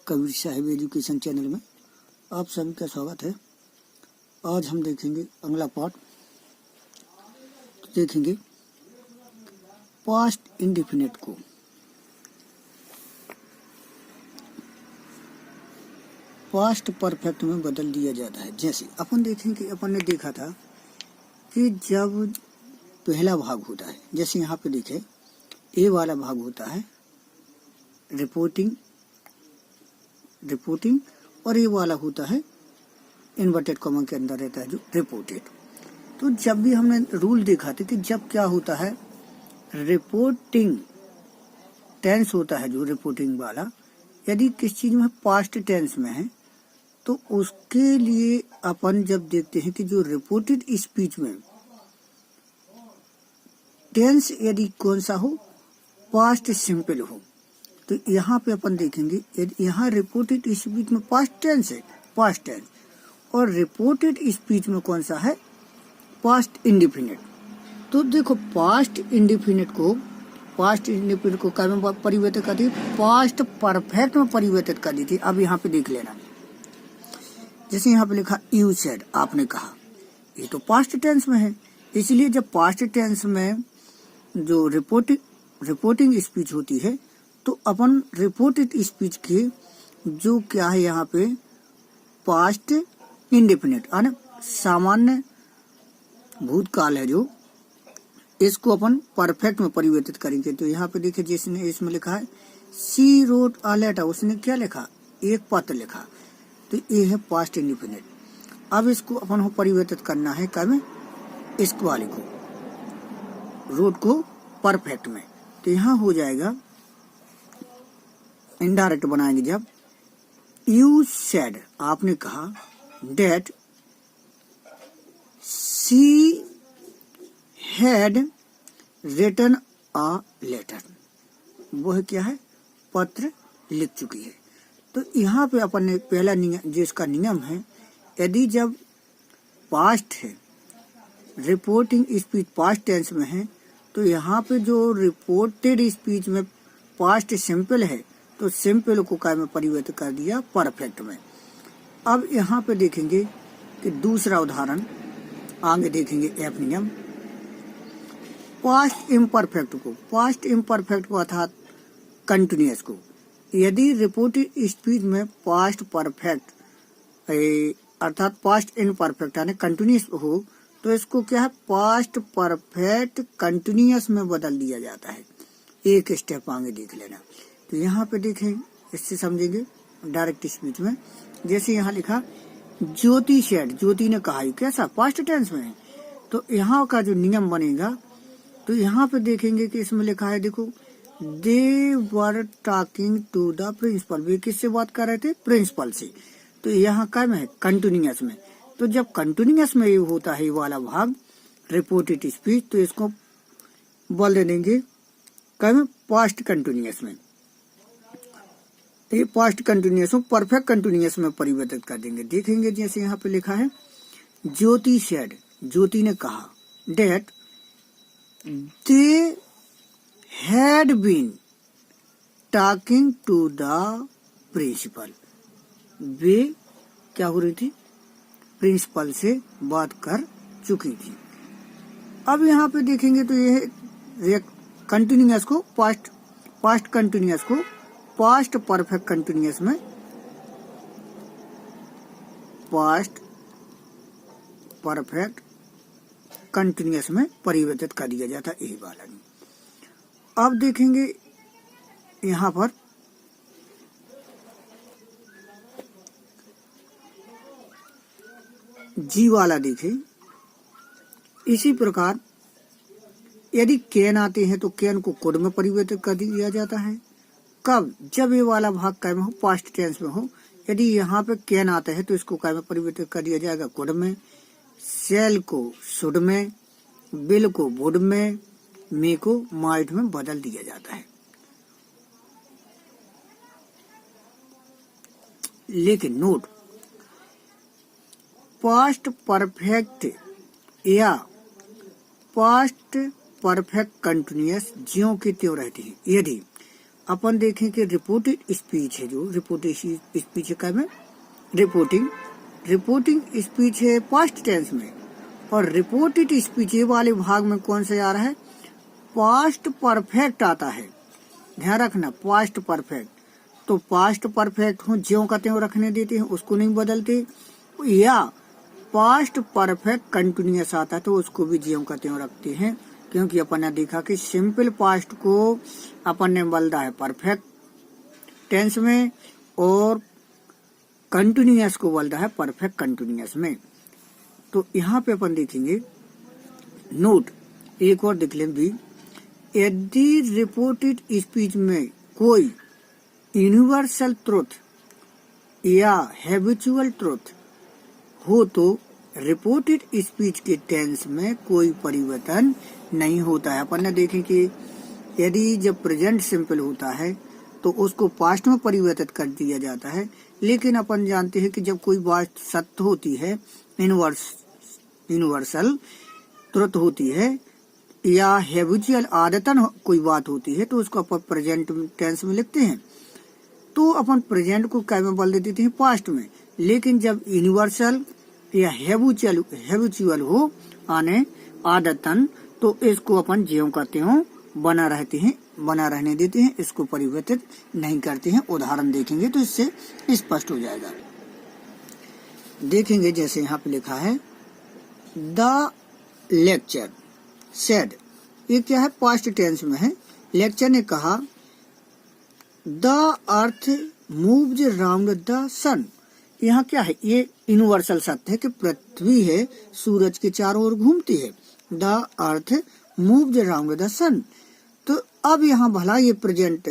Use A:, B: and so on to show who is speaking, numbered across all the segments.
A: Kabir Sahib education channel में आप सभी का स्वागत है। आज हम देखेंगे अगला पार्ट। देखेंगे पास्ट इंडेफिनिट को। पास्ट परफेक्ट में बदल दिया जाता है। जैसे अपन देखेंगे, अपन ने देखा था कि जब पहला भाग होता है, जैसे यहाँ पे देखे ए वाला भाग होता है रिपोर्टिंग और ये वाला होता है इन्वर्टेड कॉमा के अंदर रहता है जो रिपोर्टेड। तो जब भी हमने रूल देखा था कि जब क्या होता है रिपोर्टिंग टेंस होता है, जो रिपोर्टिंग वाला यदि किस चीज में पास्ट टेंस में है तो उसके लिए अपन जब देखते हैं कि जो रिपोर्टेड स्पीच में टेंस यदि कौन सा हो, पास्ट सिंपल हो, तो यहाँ पे अपन देखेंगे यदि यहाँ रिपोर्टेड स्पीच में पास्ट टेंस है, पास्ट टेंस, और रिपोर्टेड स्पीच में कौन सा है पास्ट इंडेफिनिट। तो देखो पास्ट इंडेफिनिट को क्या में परिवर्तित कर दी, पास्ट परफेक्ट में परिवर्तित कर दी थी। अब यहाँ पे देख लेना, जैसे यहाँ पे लिखा यू सेड, आपने कहा, ये तो पास्ट टेंस में है। इसलिए जब पास्ट टेंस में जो रिपोर्टिंग स्पीच होती है तो अपन रिपोर्टेड स्पीच के जो क्या है यहाँ पे पास्ट इंडेफिनिट यानी सामान्य भूतकाल है, जो इसको अपन परफेक्ट में परिवर्तित करेंगे। तो यहाँ पे देखिए जिसने इसमें लिखा है सी रोट अ लेटर, उसने क्या लिखा, एक पत्र लिखा, तो ये है पास्ट इंडेफिनिट। अब इसको अपन को परिवर्तित करना है कब, इसको वाले को, रोट को परफेक्ट में। तो यहाँ हो जाएगा इनडायरेक्ट बनाएंगे जब यू सेड, आपने कहा, that she had written a letter, वह क्या है पत्र लिख चुकी है। तो यहाँ पे अपन ने पहला नियम, जिसका नियम है यदि जब पास्ट है रिपोर्टिंग स्पीच पास्ट टेंस में है तो यहाँ पे जो रिपोर्टेड स्पीच में पास्ट सिंपल है तो सिंपल को क्या में परिवर्तित कर दिया परफेक्ट में। अब यहाँ पे देखेंगे कि दूसरा उदाहरण आगे देखेंगे एफ नियम, पास्ट इम्परफेक्ट को अर्थात कंटिन्यूअस को। यदि रिपोर्टेड स्पीच में पास्ट परफेक्ट अर्थात पास्ट इम्परफेक्ट यानी कंटिन्यूअस हो तो इसको क्या है पास्ट परफेक्ट कंटिन्यूअस में बदल दिया जाता है। एक स्टेप आगे देख लेना। तो यहाँ पे देखें, इससे समझेंगे डायरेक्ट स्पीच में। जैसे यहाँ लिखा ज्योति सेड, ज्योति ने कहा, कैसा पास्ट टेंस में है। तो यहाँ का जो नियम बनेगा तो यहाँ पे देखेंगे कि इसमें लिखा है, देखो they were talking to the principal, वे किससे बात कर रहे थे, प्रिंसिपल से। तो यहाँ क्या में है कंटिन्यूअस में। तो जब कंटिन्यूअस में ये होता है ये वाला भाग रिपोर्टेड स्पीच तो इसको बोल देंगे क्या में पास्ट कंटिन्यूअस में। ये पास्ट कंटिन्यूअस को परफेक्ट कंटिन्यूअस में परिवर्तित कर देंगे। देखेंगे जैसे यहाँ पे लिखा है ज्योति सेड, ज्योति ने कहा, that they had been talking to the principal, वे क्या हो रही थी प्रिंसिपल से बात कर चुकी थी। अब यहाँ पे देखेंगे तो ये कंटिन्यूअस को पास्ट कंटिन्यूअस को पास्ट परफेक्ट कंटिन्यूअस में, पास्ट परफेक्ट कंटिन्यूअस में परिवर्तित कर दिया जाता है, यही वाला नहीं। अब देखेंगे यहाँ पर जी वाला देखें, इसी प्रकार यदि कैन आते हैं तो कैन को कुड में परिवर्तित कर दिया जाता है। कब, जब ये वाला भाग क्या में हो पास्ट टेंस में हो। यदि यहाँ पे कैन आता है तो इसको क्या में परिवर्तित कर दिया जाएगा कुड में, सेल को शुड में, बिल को वुड में, मे को माइट में बदल दिया जाता है। लेकिन नोट, पास्ट परफेक्ट या पास्ट परफेक्ट कंटिन्यूअस ज्यों की त्यों रहती है। यदि अपन देखें कि रिपोर्टेड स्पीच है, जो रिपोर्टेड स्पीच है क्या में रिपोर्टिंग स्पीच है पास्ट टेंस में, और रिपोर्टेड स्पीच ये वाले भाग में कौन सा आ रहा है, पास्ट परफेक्ट आता है। ध्यान रखना पास्ट परफेक्ट, तो पास्ट परफेक्ट हो ज्यों का त्यों रखने देते हैं, उसको नहीं बदलते, या पास्ट परफेक्ट कंटिन्यूअस आता है तो उसको भी ज्यों का त्यों रखते हैं, क्योंकि अपन ने देखा कि सिंपल पास्ट को अपन ने बदला है परफेक्ट टेंस में और कंटिन्यूअस को बदला है परफेक्ट कंटिन्यूअस में। तो यहाँ पे अपन देखेंगे नोट एक और देख लें भी, यदि रिपोर्टेड स्पीच में कोई यूनिवर्सल ट्रुथ या हैबिचुअल ट्रुथ हो तो रिपोर्टेड स्पीच के टेंस में कोई परिवर्तन नहीं होता है। अपन ने देखें कि यदि जब प्रेजेंट सिंपल होता है तो उसको पास्ट में परिवर्तित कर दिया जाता है, लेकिन अपन जानते हैं कि जब कोई बात सत्य होती है, यूनिवर्सल ट्रुथ होती है या हैबिचुअल आदतन कोई बात होती है, तो उसको अपन प्रेजेंट टेंस में लिखते हैं, तो अपन प्रेजेंट को क्या में बदल देते हैं, पास्ट में। लेकिन जब यूनिवर्सल या हैबिचुअल हो आने आदतन, तो इसको अपन ज्यों का त्यों बना रहने देते हैं, इसको परिवर्तित नहीं करते हैं। उदाहरण देखेंगे तो इससे स्पष्ट हो जाएगा। देखेंगे जैसे यहाँ पे लिखा है द लेक्चर सेड, ये क्या है, पास्ट टेंस में है। लेक्चर ने कहा the earth moves around the sun, यहाँ क्या है, ये यूनिवर्सल सत्य है कि पृथ्वी है सूरज के चारों ओर घूमती है। The earth moves around the sun, तो अब यहाँ भला ये प्रेजेंट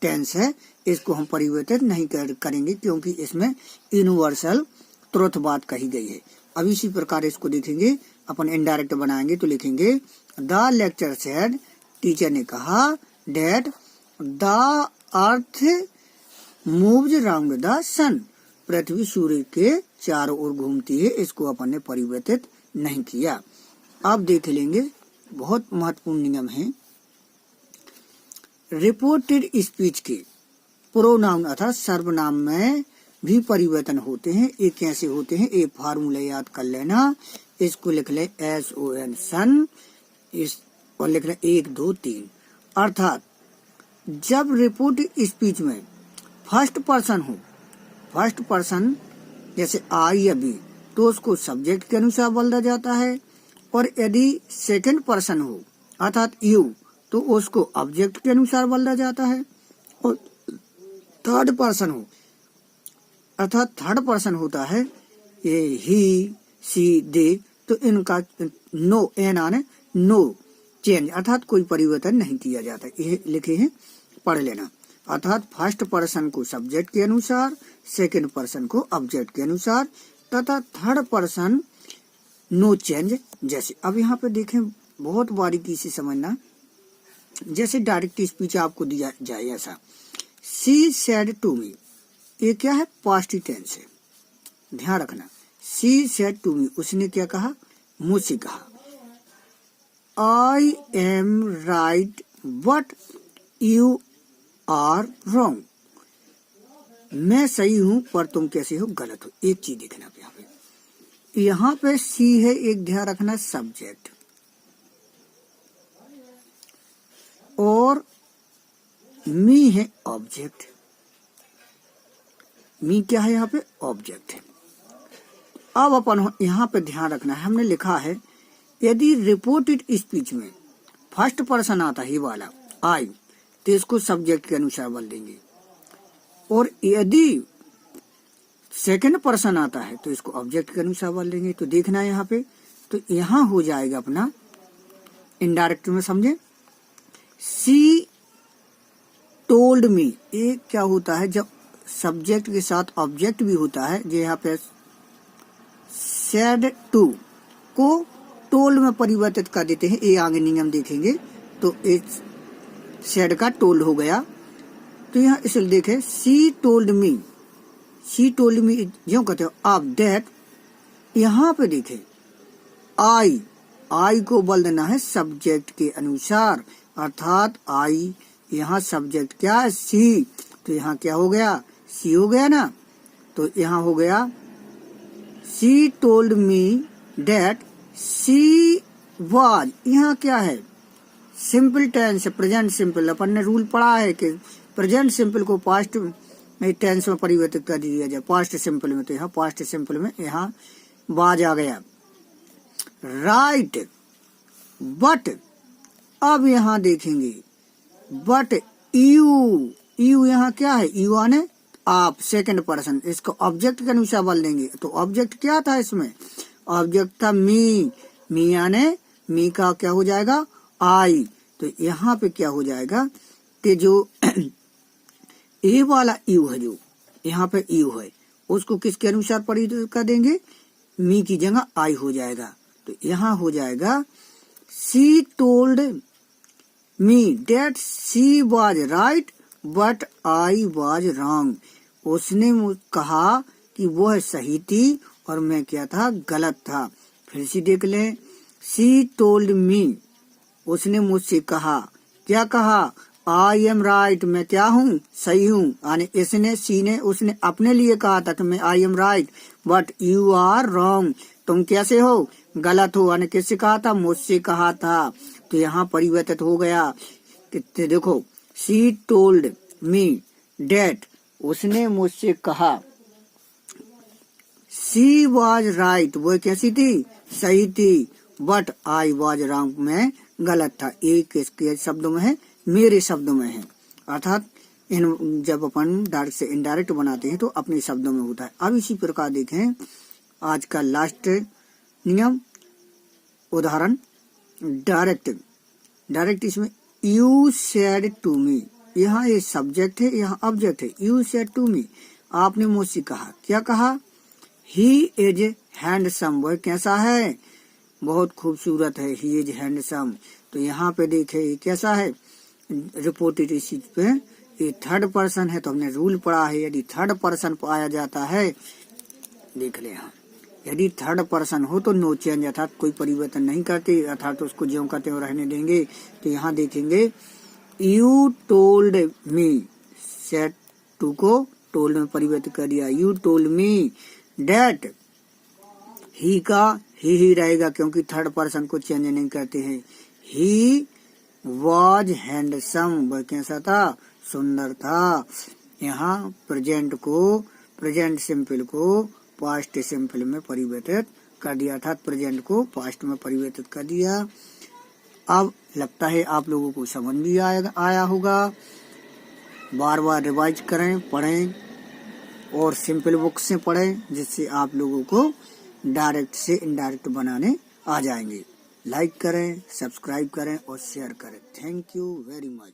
A: टेंस है, इसको हम परिवर्तित नहीं करेंगे क्योंकि इसमें यूनिवर्सल ट्रुथ बात कही गई है। अब इसी प्रकार इसको देखेंगे, अपन इनडायरेक्ट बनाएंगे तो लिखेंगे द लेक्चर सेड, टीचर ने कहा that the earth moves around the sun, पृथ्वी सूर्य के चारों ओर घूमती है, इसको अपन ने परिवर्तित नहीं किया। अब देख लेंगे बहुत महत्वपूर्ण नियम है। रिपोर्टेड स्पीच के प्रोनाउन अर्थात सर्वनाम में भी परिवर्तन होते हैं। ये कैसे होते हैं, एक फार्मूला याद कर लेना, इसको लिख ले SON सन, इस और लिख ले 1 2 3। अर्थात जब रिपोर्टेड स्पीच में फर्स्ट पर्सन हो, फर्स्ट पर्सन जैसे आई या बी, तो उसको सब्जेक्ट के अनुसार बदला जाता है, और यदि सेकंड पर्सन हो अर्थात यू, तो उसको ऑब्जेक्ट के अनुसार बदला जाता है, और थर्ड पर्सन हो अर्थात थर्ड पर्सन होता है ये ही सी दे, तो इनका नो एन आने नो चेंज अर्थात कोई परिवर्तन नहीं किया जाता। ये लिखे हैं, पढ़ लेना। अर्थात फर्स्ट पर्सन को सब्जेक्ट के अनुसार, सेकंड पर्सन को ऑब्जेक्ट के अनुसार, तथा थर्ड पर्सन नो चेंज। जैसे अब यहाँ पे देखें, बहुत बारीकी से समझना, जैसे डायरेक्ट स्पीच आपको दिया जाए ऐसा, शी सेड टू मी, ये क्या है, पास्ट टेंस है, ध्यान रखना। शी सेड टू मी, उसने क्या कहा, मुझसे कहा। I am right but you are wrong, मैं सही हूं पर तुम कैसे हो, गलत हो। एक चीज देखना यहाँ पे सी है, एक ध्यान रखना सब्जेक्ट, और मी है ऑब्जेक्ट। मी क्या है, यहाँ पे ऑब्जेक्ट है। अब अपन यहाँ पे ध्यान रखना है, हमने लिखा है यदि रिपोर्टेड स्पीच में फर्स्ट पर्सन आता है वाला आई, तो इसको सब्जेक्ट के अनुसार बदल देंगे, और यदि सेकंड पर्सन आता है तो इसको ऑब्जेक्ट के अनुसार बदल देंगे। तो देखना है यहाँ पे, तो यहाँ हो जाएगा अपना इनडायरेक्ट में, समझे। सी टोल्ड मी, ये क्या होता है, जब सब्जेक्ट के साथ ऑब्जेक्ट भी होता है, जो यहाँ पे सेड टू को टोल्ड में परिवर्तित कर देते हैं। ये आगे नियम देखेंगे, तो इस सेड का टोल्ड हो गया। तो यहाँ इसलिए देखे सी टोल्ड मी, शी टोल्ड मी जो कहते हो आप दैट, यहाँ पे देखे आई को बदल देना है सब्जेक्ट के अनुसार, अर्थात आई यहाँ सब्जेक्ट क्या है, सी, तो यहाँ क्या हो गया, सी हो गया ना। तो यहाँ हो गया she told me that she was, यहाँ क्या है, सिंपल टेंस, प्रेजेंट सिंपल। अपन ने रूल पढ़ा है कि प्रेजेंट सिंपल को पास्ट में टेंस में परिवर्तित कर दिया जाए, पास्ट सिंपल में। तो यहाँ पास्ट सिंपल में यहाँ वाज आ गया। राइट, बट, अब यहाँ देखेंगे बट यू, यू यहाँ क्या है, यू आने आप, सेकंड पर्सन, इसको ऑब्जेक्ट के अनुसार बोल देंगे। तो ऑब्जेक्ट क्या था इसमें, ऑब्जेक्ट था मी, मी आने मी का क्या हो जाएगा, आई। तो यहाँ पे क्या हो जाएगा कि जो ए वाला यू है, जो यहाँ पे यू है, उसको किसके अनुसार परिवर्तित कर देंगे, मी की जगह आई हो जाएगा। तो यहाँ हो जाएगा she told me that she was right but I was wrong, उसने कहा कि वह सही थी और मैं क्या था, गलत था। फिर से देख लें, शी टोल्ड मी, उसने मुझसे कहा, क्या कहा, आई एम राइट, मैं क्या हूँ, सही हूँ। यानी इसने, सी ने, उसने अपने लिए कहा था कि मैं I am right but you are wrong, तुम कैसे हो, गलत हो। यानी किससे कहा था, मुझसे कहा था। तो यहाँ परिवर्तित हो गया कि देखो, शी टोल्ड मी डेट, उसने मुझसे कहा, शी वाज राइट, वो कैसी थी, सही थी, बट आई वाज रॉन्ग, मैं गलत था। एक किसके शब्दों में है, मेरे शब्दों में है। अर्थात इन जब अपन डायरेक्ट से इनडायरेक्ट बनाते हैं तो अपने शब्दों में होता है। अब इसी प्रकार देखें आज का लास्ट नियम, उदाहरण डायरेक्ट। डायरेक्ट इसमें यू सेड टू मी, यहाँ ये सब्जेक्ट है, यहाँ ऑब्जेक्ट है। यू सेड टू मी, आपने मुझसे कहा, क्या कहा, ही इज हैंडसम, वह कैसा है, बहुत खूबसूरत है, ही इज हैंडसम। तो यहाँ पे देखे ये कैसा है, रिपोर्टेड इस चीज पे ये थर्ड पर्सन है। तो हमने रूल पढ़ा है, यदि थर्ड पर्सन पाया जाता है, देख ले यहाँ, यदि थर्ड पर्सन हो तो नो चेंज, अर्थात कोई परिवर्तन नहीं करते, अर्थात उसको ज्यों करते हो रहने देंगे। तो यहाँ देखेंगे you told me, said to को टोल्ड में परिवर्तित कर दिया, you told me that, he का ही रहेगा क्योंकि थर्ड पर्सन को चेंज नहीं करते हैं। ही वॉज हैंडसम, वह कैसा था, सुंदर था। यहाँ प्रेजेंट को, प्रेजेंट सिंपल को पास्ट सिंपल में परिवर्तित कर दिया, अर्थात प्रेजेंट को पास्ट में परिवर्तित कर दिया। अब लगता है आप लोगों को समझ भी आया होगा। बार बार रिवाइज करें, पढ़ें और सिंपल बुक से पढ़ें, जिससे आप लोगों को डायरेक्ट से इनडायरेक्ट बनाने आ जाएंगे। लाइक करें, सब्सक्राइब करें और शेयर करें। Thank you very much.